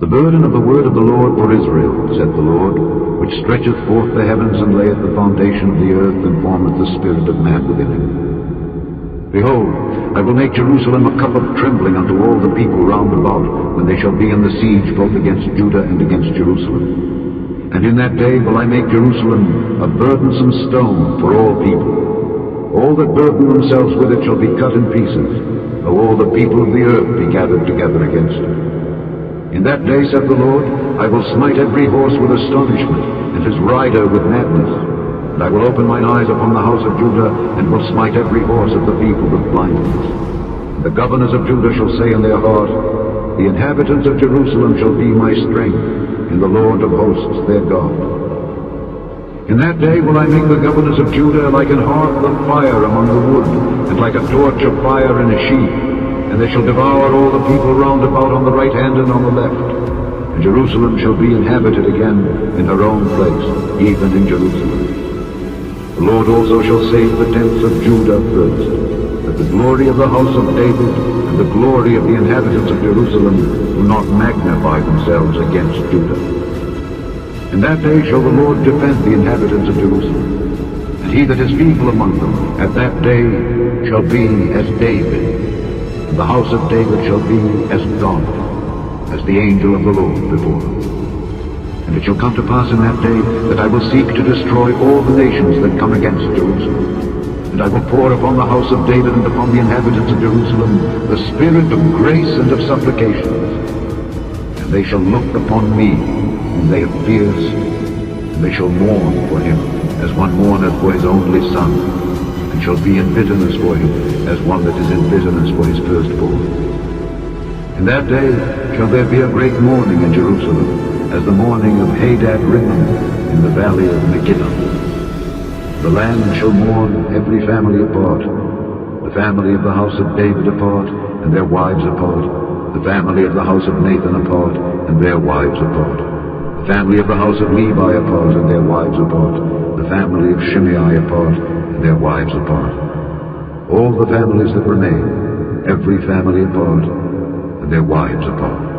The burden of the word of the Lord for Israel, saith the Lord, which stretcheth forth the heavens, and layeth the foundation of the earth, and formeth the spirit of man within him. Behold, I will make Jerusalem a cup of trembling unto all the people round about, when they shall be in the siege both against Judah and against Jerusalem. And in that day will I make Jerusalem a burdensome stone for all people. All that burden themselves with it shall be cut in pieces, though all the people of the earth be gathered together against it. In that day, saith the Lord, I will smite every horse with astonishment, and his rider with madness. And I will open mine eyes upon the house of Judah, and will smite every horse of the people with blindness. And the governors of Judah shall say in their heart, The inhabitants of Jerusalem shall be my strength, in the Lord of hosts their God. In that day will I make the governors of Judah like an hearth of fire among the wood, and like a torch of fire in a sheaf. And they shall devour all the people round about on the right hand and on the left. And Jerusalem shall be inhabited again in her own place, even in Jerusalem. The Lord also shall save the tents of Judah first, that the glory of the house of David and the glory of the inhabitants of Jerusalem do not magnify themselves against Judah. In that day shall the Lord defend the inhabitants of Jerusalem, and he that is feeble among them at that day shall be as David. And the house of David shall be as God, as the angel of the Lord before him. And it shall come to pass in that day that I will seek to destroy all the nations that come against Jerusalem. And I will pour upon the house of David and upon the inhabitants of Jerusalem the spirit of grace and of supplications. And they shall look upon me, whom they have pierced, and they shall mourn for him, as one mourneth for his only son, and shall be in bitterness for him, as one that is in bitterness for his firstborn. In that day shall there be a great mourning in Jerusalem, as the mourning of Hadad-rimmon in the valley of Megiddo. The land shall mourn every family apart, the family of the house of David apart, and their wives apart, the family of the house of Nathan apart, and their wives apart, the family of the house of Levi apart, and their wives apart, the family of Shimei apart, and their wives apart. All the families that remain, every family apart, and their wives apart.